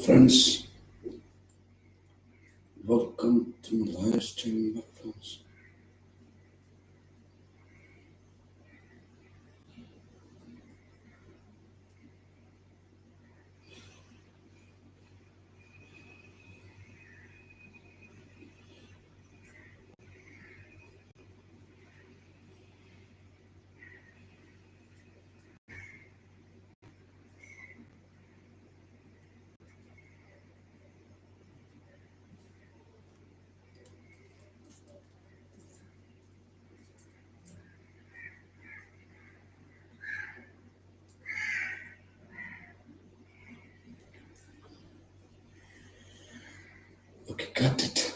friends, welcome to my live stream, my friends. Okay, got it.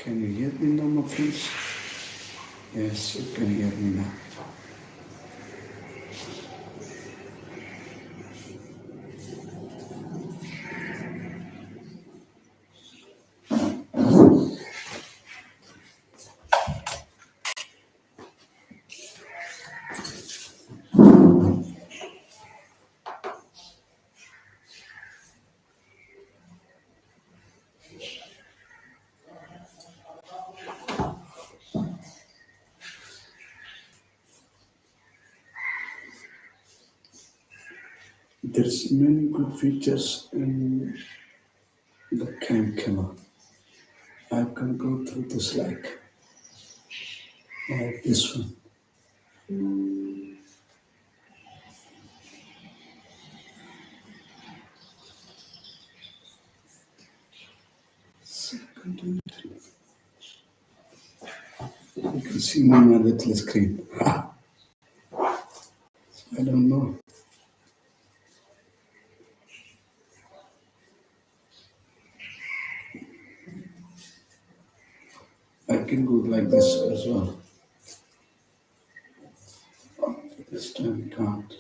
Can you hear me now, my friends? Yes, you can hear me now. There's many good features in the Cam Killer. I can go through this like this one. Second, you can see me on my little screen. I don't know. I can go like this as well. This time can't.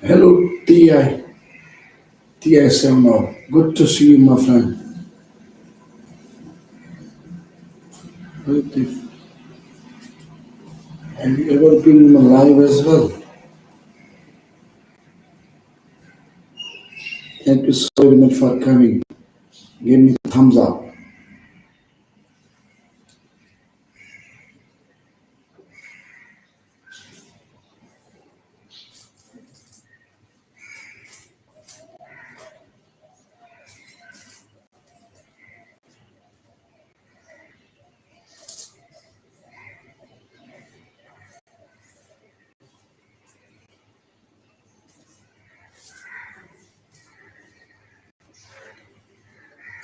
Hello, TI7. Good to see you, my friend. Have you ever been live as well? Thank you so very much for coming. Give me thumbs up.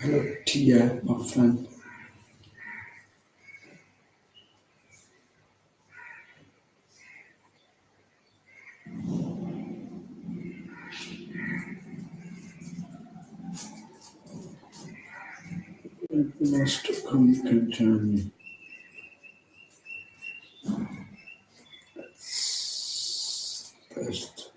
Hello, TI, my friend. If you wants to come, you can join me. Test.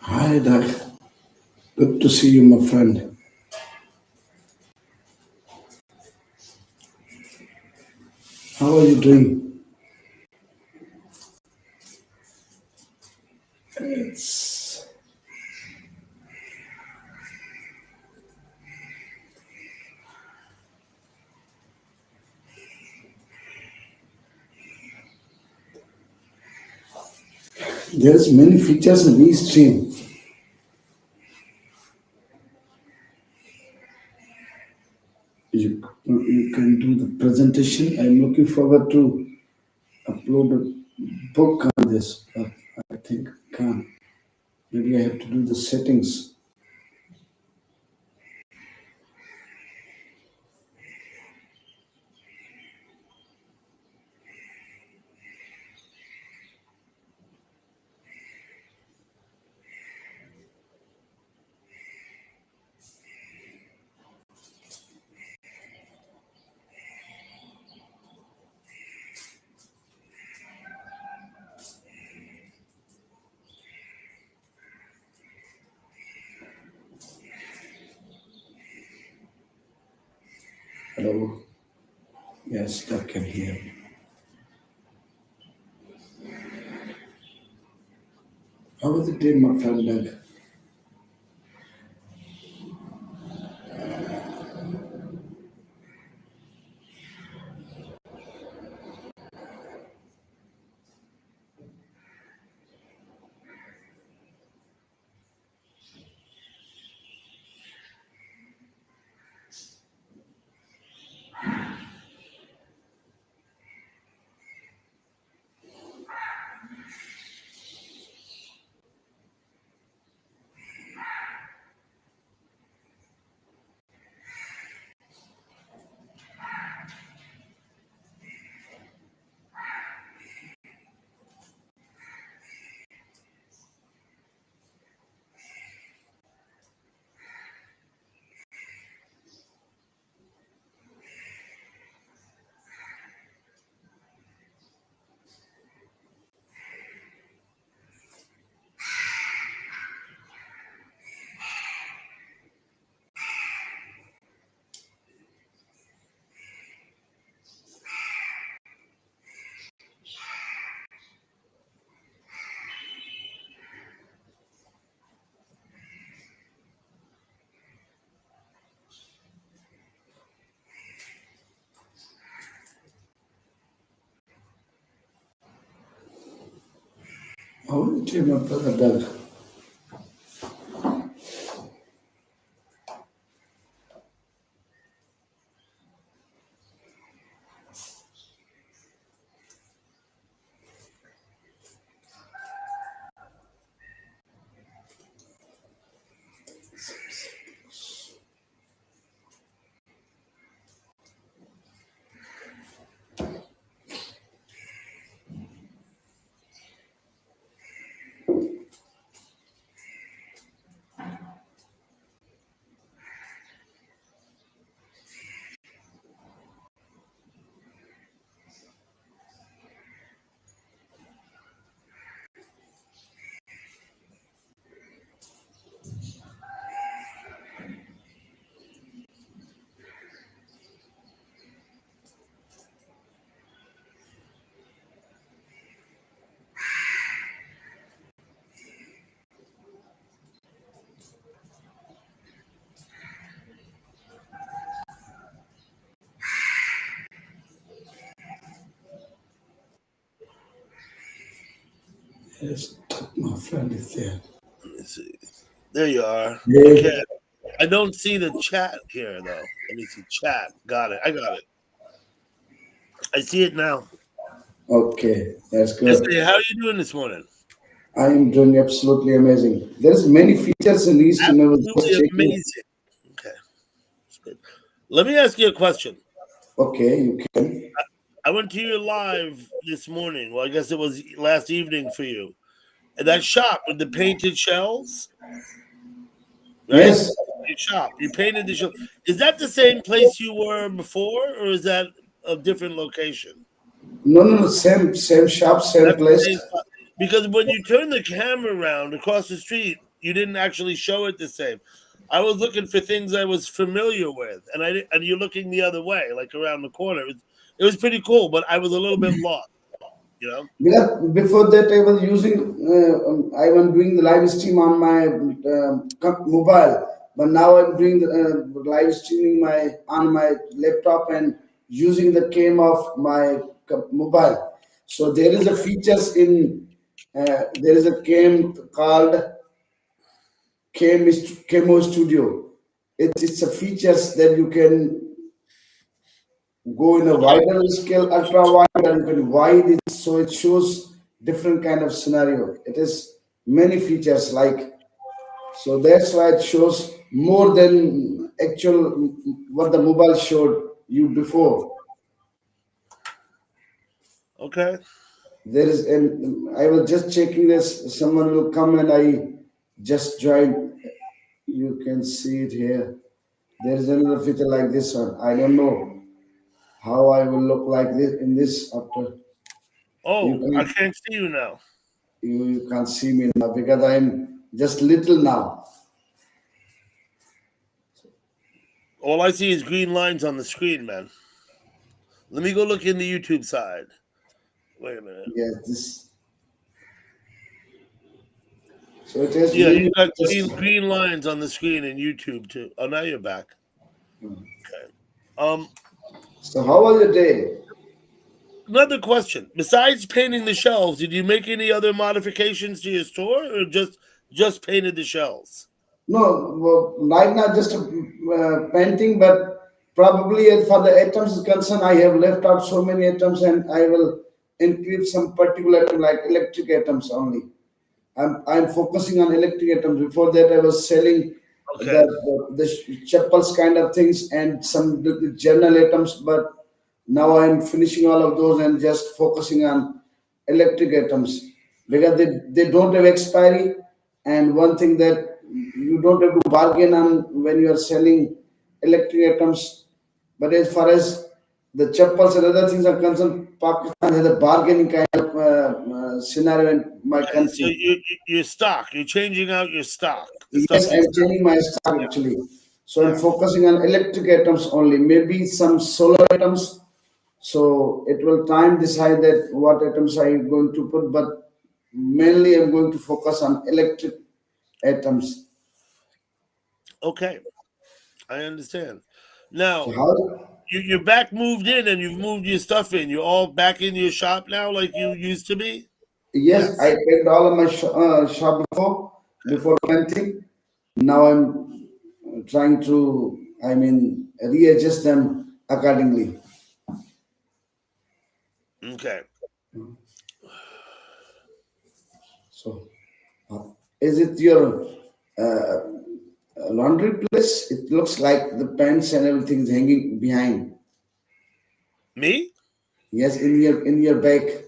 Hi, Doug. Good to see you, my friend. How are you doing? It's, there's many features in eStream. presentation. I'm looking forward to upload a book on this, but I think I can't. Maybe I have to do the settings. Hello. Yes, stuck in here. How was the day, my friend Doug? How was the day, my brother Doug? Yes, my friend is there. Let me see. There you are. Okay. Hey. I don't see the chat here though. Let me see. Chat. Got it. I got it. I see it now. Okay, that's Yes, good. how are you doing this morning? I am doing absolutely amazing. There's many features in Eastern. I was just Absolutely checking. amazing. Okay. That's good. Let me ask you a question. Okay, you can. I went to your live this morning. Well, I guess it was last evening for you. And that shop with the painted shells, right? Yes. Your shop. You painted the shell. Is that the same place you were before, or is that a different location? No, no, no. Same shop, same That's the place. same spot. Because when you turn the camera around across the street, you didn't actually show it the same. I was looking for things I was familiar with, and and you're looking the other way, like around the corner. It was pretty cool, but I was a little bit lost. You know, Because before that, I was using, I was doing the live stream on my mobile, but now I'm doing the live streaming on my laptop and using the cam of my mobile. So there is a features in there is a cam called Camo Studio. It's a features that you can go in a Okay. wider scale, ultra wide, and you can wide it so it shows different kind of scenario. It is many features like so that's why it shows more than actual what the mobile showed you before. Okay. There is, and I was just checking this. Someone will come and I just joined. You can see it here. There is another feature like this one. I don't know how I will look like this in this after. You Oh, I can can't see you now. you can't see me now because I'm just little now. All I see is green lines on the screen, man. Let me go look in the YouTube side. Wait a minute. Yes, this. So it has Yeah, you many got features. green lines on the screen in YouTube too. Oh, now you're back. Okay. Um, So how was your day? Another question. Besides painting the shelves, did you make any other modifications to your store, or just painted the shelves? No, well, right now just painting, but probably as for the items is concerned, I have left out so many items, and I will include some particular item like electric items only. I'm focusing on electric items. Before that, I was selling Okay. the chappals kind of things and some the journal items, but now I'm finishing all of those and just focusing on electric items because they don't have expiry. And one thing that you don't have to bargain on when you are selling electric items. But as far as the chappals and other things are concerned, Pakistan has a bargaining kind of scenario in my Okay. So country. your stock, you're changing out your stock, the Yes, stuff you I'm sell. changing my stock Yeah. actually. So I'm Yeah. focusing on electric items only, maybe some solar items. So it will time decide that what items I'm going to put, but mainly I'm going to focus on electric items. Okay. I understand. So Now how? you're back moved in and you've moved your stuff in. You're all back in your shop now, like you used to be. Yes, I Yes. packed all of my shop before renting. Now I'm trying to, I mean, readjust them accordingly. Okay. So, is it your uh, laundry place? It looks like the pants and everything is hanging behind. Me? Yes, in your bag.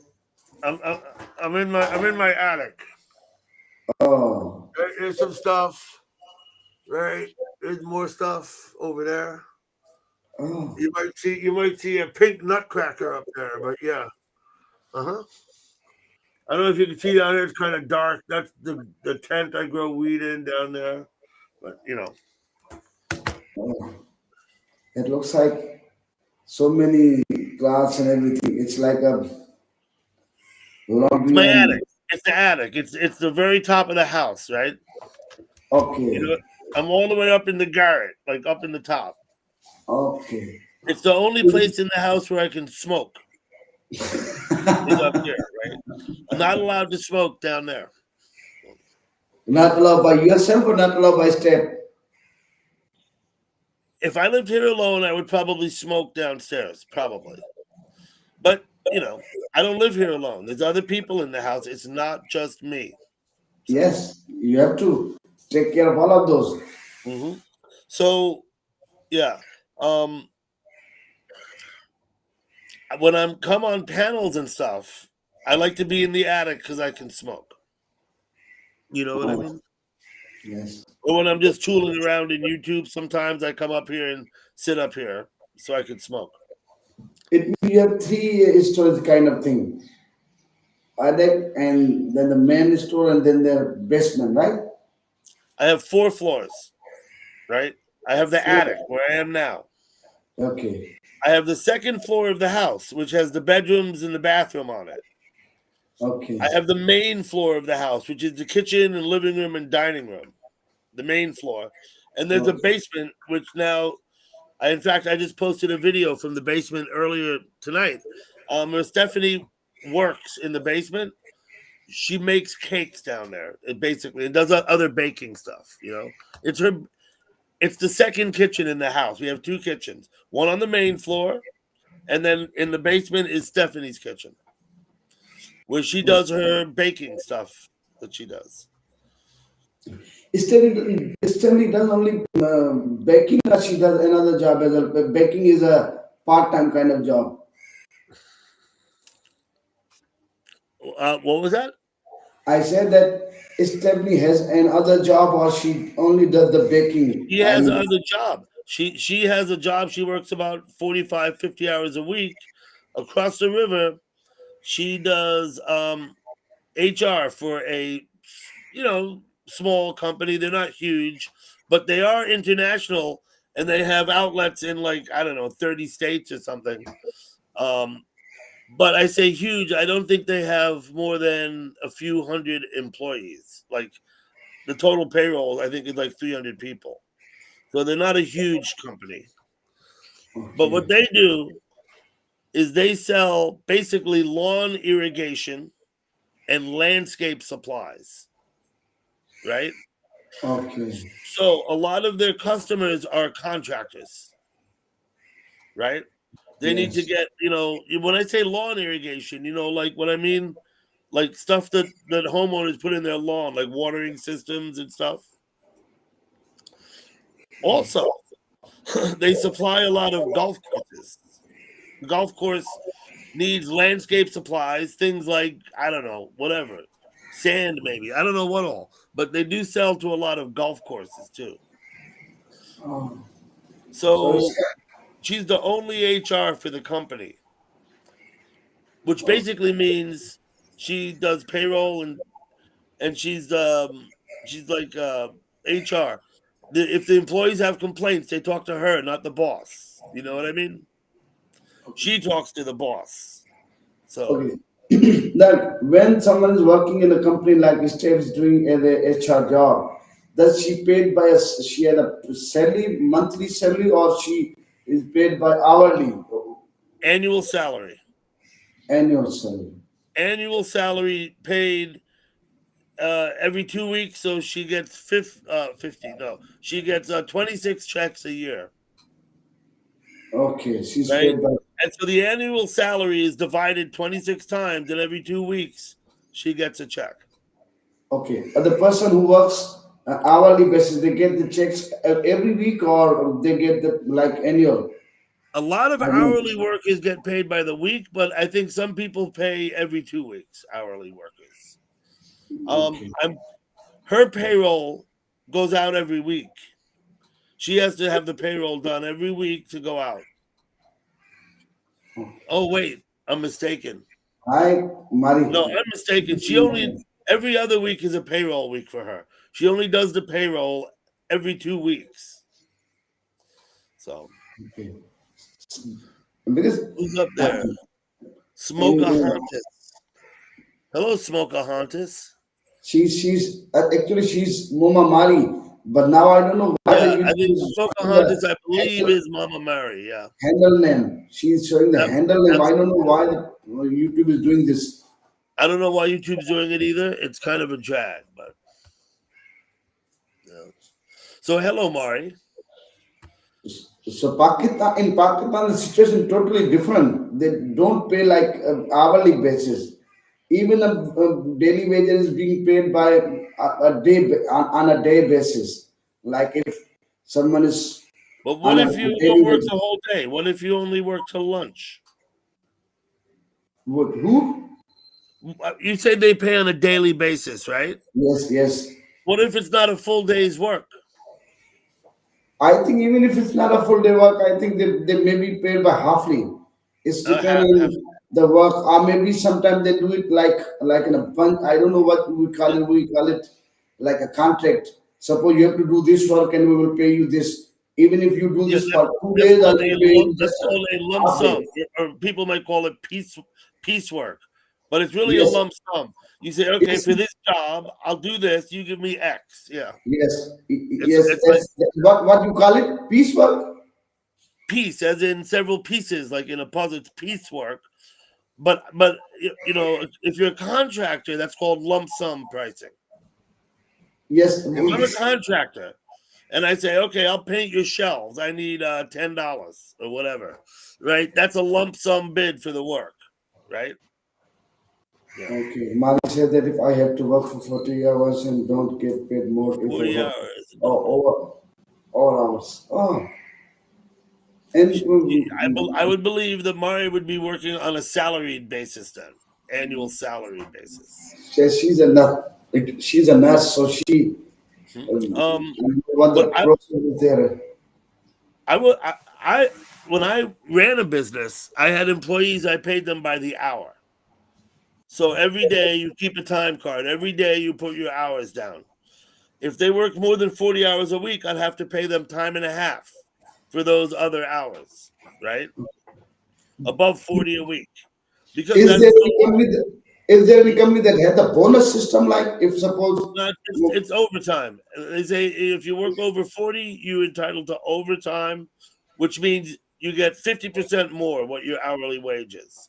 I'm I'm, I'm in my attic. Oh, There's some stuff, right? There's more stuff over there. oh, You might see a pink nutcracker up there, but yeah. Uh-huh. I don't know if you can see down there, it's kind of dark. That's the tent I grow weed in down there. But oh. It looks like so many clothes and everything. It's like a it's laundry my and attic. It's the attic. It's the very top of the house, right? You okay, know, I'm all the way up in the garret, like up in the top. okay. It's the only place in the house where I can smoke is up here, right? I'm not allowed to smoke down there. Not allowed by yourself or not allowed by step. If I lived here alone, I would probably smoke downstairs, probably. But I don't live here alone. There's other people in the house. It's not just me. So, Yes, you have to take care of all of those. hmm so yeah. Um, when I'm come on panels and stuff, I like to be in the attic because I can smoke. You know what I Oh, mean? yes. Or when I'm just tooling around in YouTube, sometimes I come up here and sit up here so I can smoke. It means you have three storage kind of thing. Attic and then the main store and then the basement, right? I have 4 floors, right? I have the Four. attic where I am now. Okay, I have the second floor of the house, which has the bedrooms and the bathroom on it. I okay. have the main floor of the house, which is the kitchen and living room and dining room, the main floor. And there's a Okay. basement, which now, in fact, I just posted a video from the basement earlier tonight. Where Stephanie works in the basement. She makes cakes down there, basically, and does other baking stuff. It's her. It's the second kitchen in the house. We have two kitchens, one on the main floor And then in the basement is Stephanie's kitchen, where she does her baking stuff that she does. Stephanie does only baking, or she does another job as well. Baking is a part-time kind of job. What was that? I said that Stephanie has another job, or she only does the baking. She I has mean, another job. She has a job. She works about 45, 50 hours a week across the river. She does HR for a small company. They're not huge, but they are international and they have outlets in like I don't know 30 states or something. Um, but I say huge. I don't think they have more than a few hundred employees. Like the total payroll, I think is like 300 people. So they're not a huge company. But what okay, they do is they sell basically lawn irrigation and landscape supplies, right? okay, So a lot of their customers are contractors, right? They need to yes, get, when I say lawn irrigation, like what I mean, like stuff that homeowners put in their lawn, like watering systems and stuff. Also, they supply a lot of golf courses. The golf course needs landscape supplies, things like, I don't know, whatever, sand maybe. I don't know what all, but they do sell to a lot of golf courses too. oh, so it's So she's the only HR for the company, which oh, basically means she does payroll and she's like HR. If the employees have complaints, they talk to her, not the boss. You know what I mean? She talks to the boss. So okay. That when someone is working in a company like Steph is doing as a HR job, does she paid by she had a salary, monthly salary, or she is paid by hourly, annual salary, annual salary? annual salary paid every 2 weeks. So she gets 50. No, she gets 26 checks a year, Okay, she's right? paid by. And so the annual salary is divided 26 times, and every 2 weeks she gets a check. Okay, the person who works hourly basis, they get the checks every week, or they get the like annual. A lot of I mean, hourly workers get paid by the week, but I think some people pay every 2 weeks. Hourly workers. okay, I'm her payroll goes out every week. She has to have the payroll done every week to go out. Oh wait, I'm mistaken. hi, Mari. No, I'm mistaken. She only every other week is a payroll week for her. She only does the payroll every 2 weeks. So Okay, because who's up there? in, in, Smokahontas. Hello, Smokahontas. she's Mama Mari, but now I don't know why the Yeah, I YouTube think is showing Pocahontas, the I believe, is Mama Mary. Yeah. handle name. She's showing the Yep. handle name. I That's don't know why the YouTube is doing this. I don't know why YouTube's doing it either. It's kind of a drag, but yeah. So hello, Mari. So in Pakistan, the situation totally different. They don't pay like hourly basis. Even a daily wage is being paid by a day on a day basis. Like if someone is But what on a if you don't daily work wage, the whole day? What if you only work till lunch? who? You say they pay on a daily basis, right? Yes, yes. What if it's not a full day's work? I think even if it's not a full day work, I think they may be paid by halfly. It's depend Have on the work, or maybe sometimes they do it like in a bunch. I don't know what we call it. We call it like a contract. Suppose you have to do this work, and we will pay you this. Even if you do yeah, this for two that's days, I called a will pay lump. you That's just a called a lump half sum, day. or people might call it piecework, but it's really a Yes, lump sum. You say, okay, it's for this job, I'll do this. You give me X. Yeah, yes. it's like That's what you call it. Piecework. piece, as in several pieces, like in a puzzle. It's piecework. But if you're a contractor, that's called lump sum pricing. Yes, If I'm a contractor and I say, okay, I'll paint your shelves. I need $10 or whatever, right? That's a lump sum bid for the work, right? Yeah, Okay. Mali said that if I have to work for 40 hours and don't get paid more if I 40 work hours. over all hours. Oh, and I would believe that Mari would be working on a salaried basis then, annual salary basis. she's a nurse. She's a nurse, so she Um, what but the process is there. I would I when I ran a business, I had employees. I paid them by the hour. So every day you keep a time card. Every day you put your hours down. If they work more than 40 hours a week, I'd have to pay them time and a half for those other hours, right? Above 40 a week. Because Is there that's any company that, is there any company that has a bonus system like if suppose not it's overtime. They say if you work over 40, you're entitled to overtime, which means you get 50% more what your hourly wage is.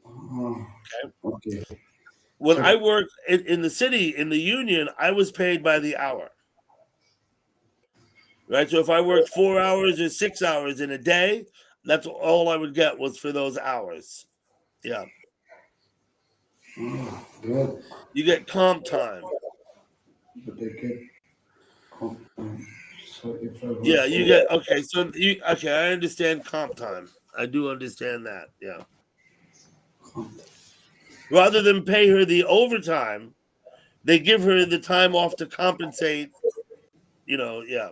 oh, Okay. okay. When I So worked in the city, in the union, I was paid by the hour. Right. So if I worked 4 hours or 6 hours in a day, that's all I would get was for those hours. Yeah. good. You get comp time. But they get so if I Yeah, work you over get okay. So you okay? I understand comp time. I do understand that. Yeah. Rather than pay her the overtime, they give her the time off to compensate. Yeah.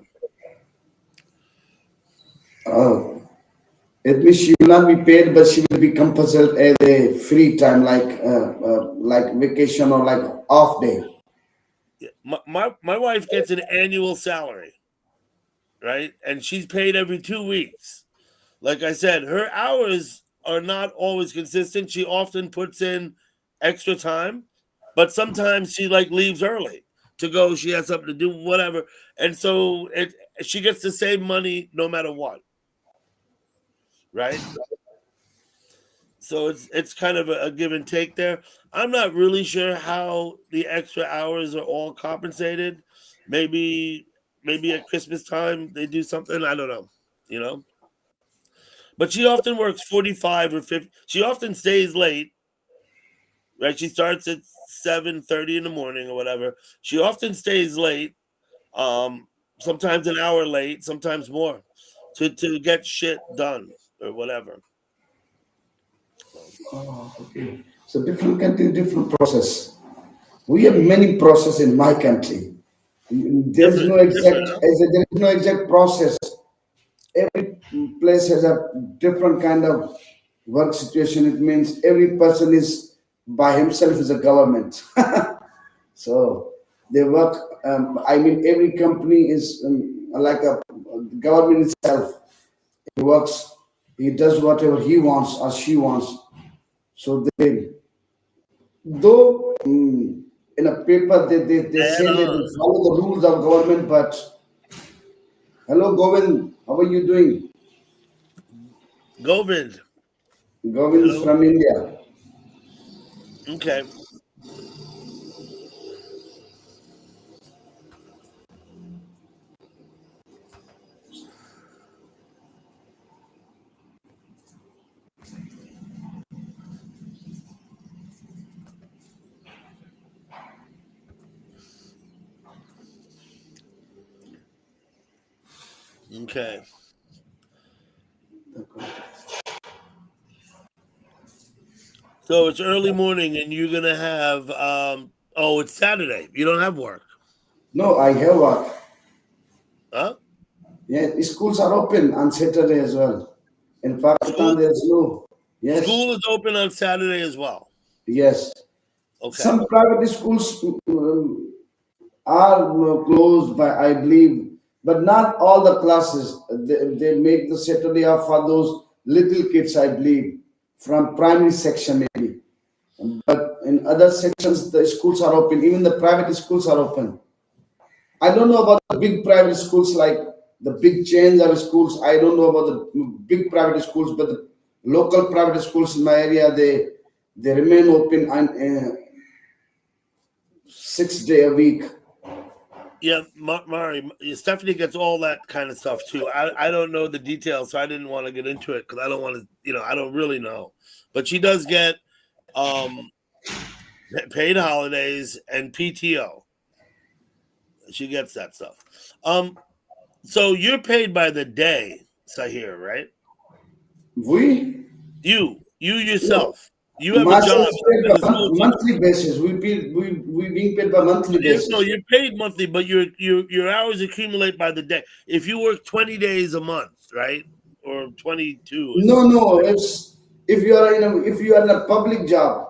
oh, it means she will not be paid, but she will be compensated as a free time, like vacation or like off day. Yeah. My wife gets an annual salary, right? And she's paid every 2 weeks. Like I said, her hours are not always consistent. She often puts in extra time, but sometimes she like leaves early to go. She has something to do, whatever, and so she gets the same money no matter what, right? So it's kind of a give and take there. I'm not really sure how the extra hours are all compensated. Maybe maybe at Christmas time they do something. I don't know. You know. But she often works 45 or 50. She often stays late, right? She starts at 7:30 in the morning or whatever. She often stays late, sometimes an hour late, sometimes more, to get shit done or whatever. So, Oh, okay. So different country, different process. We have many process in my country. There is different, no exact, different, huh? there is no exact process. Every place has a different kind of work situation. It means every person is by himself is a government. So they work. I mean, every company is like a government itself. He works. He does whatever he wants or she wants. So they, though in a paper they Add say that on. they follow the rules of government, but hello Govind, how are you doing? Govind. Govind is Hello. from India. Okay. Okay. So it's early morning and you're gonna have oh, it's Saturday. You don't have work. No, I have work. Huh? Yeah, schools are open on Saturday as well. In School Pakistan, there's no. Yes, school is open on Saturday as well. yes. Okay. Some private schools are closed by, I believe, but not all the classes. They make the Saturday off for those little kids, I believe, from primary section maybe. But in other sections, the schools are open. Even the private schools are open. I don't know about the big private schools like the big chains of schools. I don't know about the big private schools, but the local private schools in my area they remain open on 6 day a week. Yeah, Mari, Stephanie gets all that kind of stuff too. I don't know the details, so I didn't want to get into it because I don't want to, I don't really know. But she does get um, paid holidays and PTO. She gets that stuff. So you're paid by the day, Sahir, right? We, You yeah, yourself. You have a myself job is paid as a by school teacher. monthly basis. We being paid by monthly No, basis. you're paid monthly, but your hours accumulate by the day. If you work 20 days a month, right, or 22 or No, something, no. It's if you are in a public job,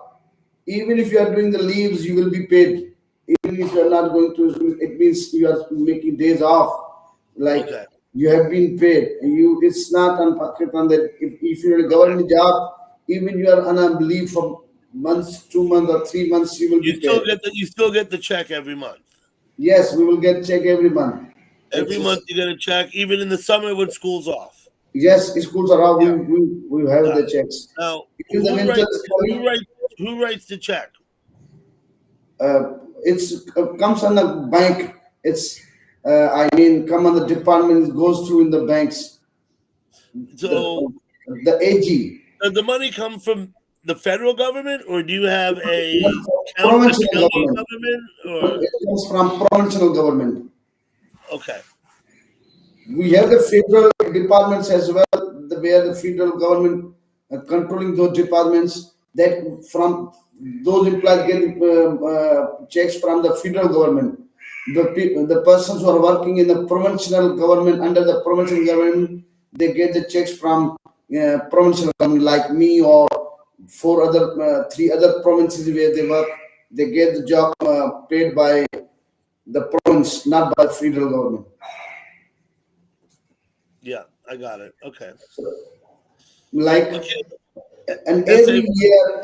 even if you are doing the leaves, you will be paid. Even if you are not going to, it means you are making days off. Like okay, you have been paid. It's not on that. If you're in a okay. government job, even you are on a leave for months, 2 months or 3 months, you will be paid. You still get the check every month. Yes, we will get check every month. Every month you get a check, even in the summer when school's off. Yes, schools are out. Yeah, We have got the it. checks. Now, Even the winter is who coming. writes who writes the check? It's comes on the bank. It's I mean, come on the department. It goes through in the banks. So The AG, does the money come from the federal government, or do you have a provincial county government. government, or It comes from provincial government. okay? We have the federal departments as well, where the federal government controlling those departments. That from those employees get checks from the federal government. The persons who are working in the provincial government under the provincial government, they get the checks from provincial government, like me or three other provinces where they work. They get the job paid by the province, not by federal government. Yeah, I got it. Okay. Like, Okay. and That's it.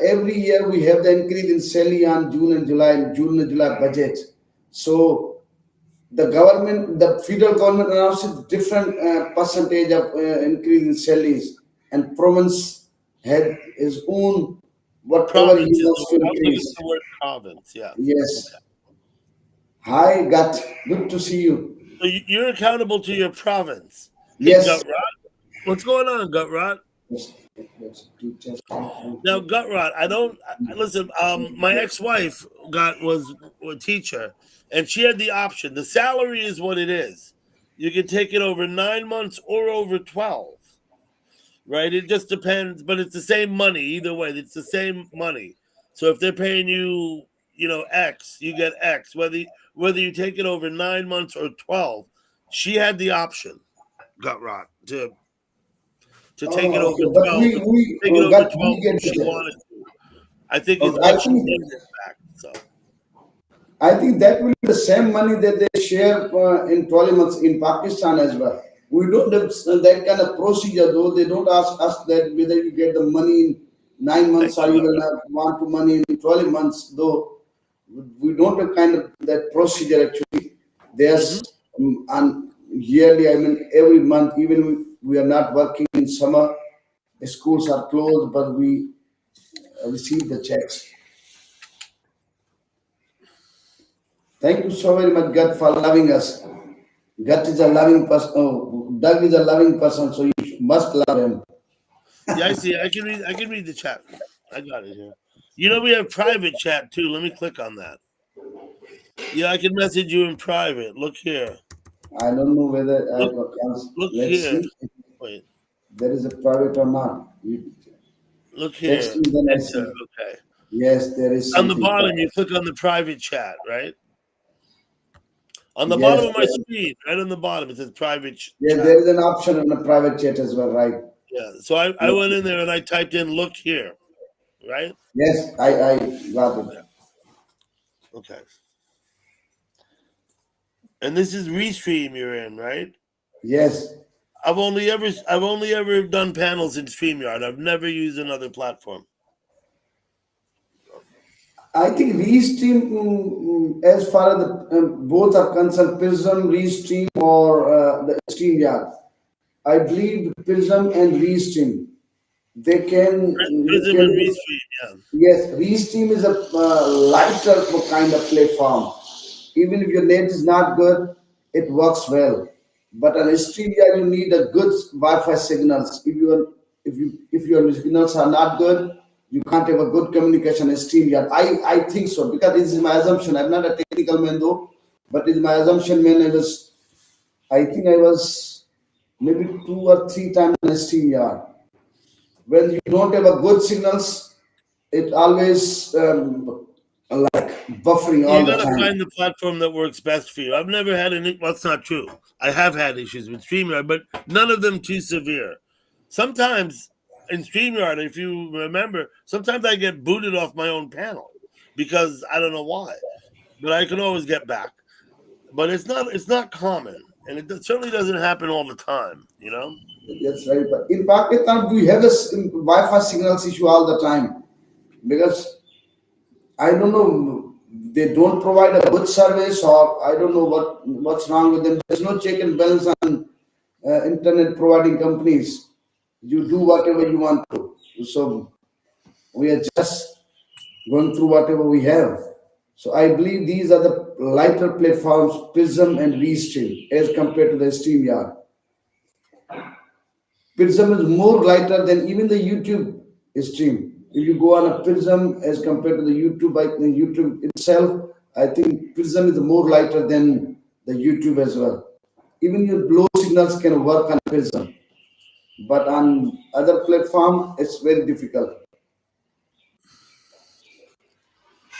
every year we have the increase in salary on June and July budget. So the government, the federal government announces different percentage of increase in salaries, and province had his own whatever he Province is wants to I was looking increase. for the word province. Yeah. Yes. Okay. Hi, Gut. Good to see you. So you're accountable to your province. Hey, Yes. Gut Rot. What's going on, Gut Rot? Yes. Yes. Now, Gut Rot, listen, my ex-wife was a teacher, and she had the option. The salary is what it is. You can take it over 9 months or over 12, right? It just depends, but it's the same money either way. It's the same money. So if they're paying you, X, you get X. Whether you take it over 9 months or 12, she had the option, Gut Rot, to take it Oh, over okay. But 12. Take it over Gut, 12 we get if she the. wanted to. I think is I what she think did, in fact. So I think that will be the same money that they share in 12 months in Pakistan as well. We don't have that kind of procedure, though. They don't ask us that whether you get the money in 9 months thank or you, you Gut will Rot. not want to money in 12 months, though. We don't have kind of that procedure actually. Hmm. There's and yearly, I mean, every month, even we are not working in summer, the schools are closed, but we receive the checks. Thank you so very much, God, for loving us. God is a loving person. Oh, Doug is a loving person, so you must love him. Yeah, I see. I can read the chat. I got it here. We have private chat too. Let me click on that. Yeah, I can message you in private. Look here. I don't know whether I Look, can. look Let's here. see if Wait. there is a private or not. You Look text here. me, then I Enter. see. Okay. Yes, there is On the something bottom, you private. click on the private chat, right? On the Yes, bottom of my screen, right on the bottom, it says private yeah, chat. there is an option on the private chat as well, right? Yeah. So I Yes, went in there and I typed in "look here," right? yes, I got Yeah. it. Okay. And this is Restream you're in, right? Yes, I've only ever done panels in StreamYard. I've never used another platform. I think Restream, as far as both are concerned, Prism, Restream, or the StreamYard. I believe Prism and Restream. They can, you Prism and can, Restream, yeah. yes, Restream is a lighter kind of platform. even if your net is not good, it works well. But on StreamYard, you need a good Wi-Fi signals. If your signals are not good, you can't have a good communication in StreamYard. I think so because this is my assumption. I'm not a technical man though, but it's my assumption when I think I was maybe 2 or 3 times in StreamYard. When you don't have a good signals, it always like buffering You all the got to time. find the platform that works best for you. I've never had any. Well, that's not true. I have had issues with StreamYard, but none of them too severe. Sometimes in StreamYard, if you remember, sometimes I get booted off my own panel because I don't know why, but I can always get back. But it's not common, and certainly doesn't happen all the time. You know. That's right. But in Pakistan, we have a Wi-Fi signals issue all the time because I don't know, they don't provide a good service, or I don't know what's wrong with them. There's no check and balance on internet providing companies. You do whatever you want to. So we are just going through whatever we have. So I believe these are the lighter platforms, Prism and Restream, as compared to the StreamYard. Prism is more lighter than even the YouTube stream. If you go on a Prism as compared to the YouTube, the YouTube itself, I think Prism is more lighter than the YouTube as well. Even your low signals can work on Prism, but on other platform, it's very difficult.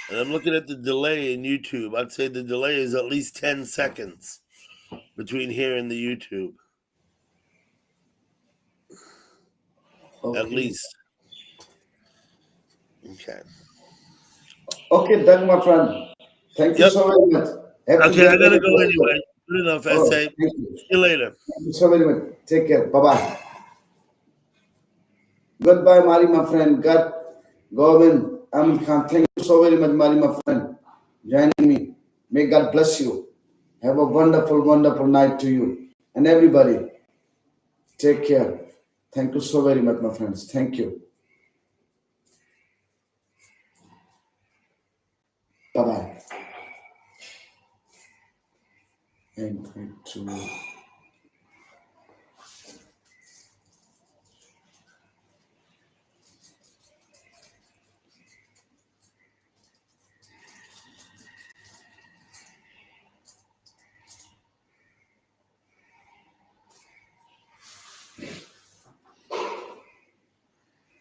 And I'm looking at the delay in YouTube. I'd say the delay is at least 10 seconds between here and the YouTube. At Okay. least. Okay. Okay, done, my friend. Thank you Yep. so very much. Have to Okay, get I gotta ready go for anyway. school. Good enough, Oh, essay. thank you. See you later. Thank you so very much. Take care. Bye bye. Goodbye, Mari, my friend. God, Govind, Amin Khan. Thank you so very much, Mari, my friend, joining me. May God bless you. Have a wonderful, wonderful night to you and everybody. Take care. Thank you so very much, my friends. Thank you. Bye bye. And 3, 2.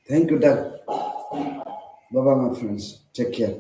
Thank you, Doug. Bye bye, my friends. Take care.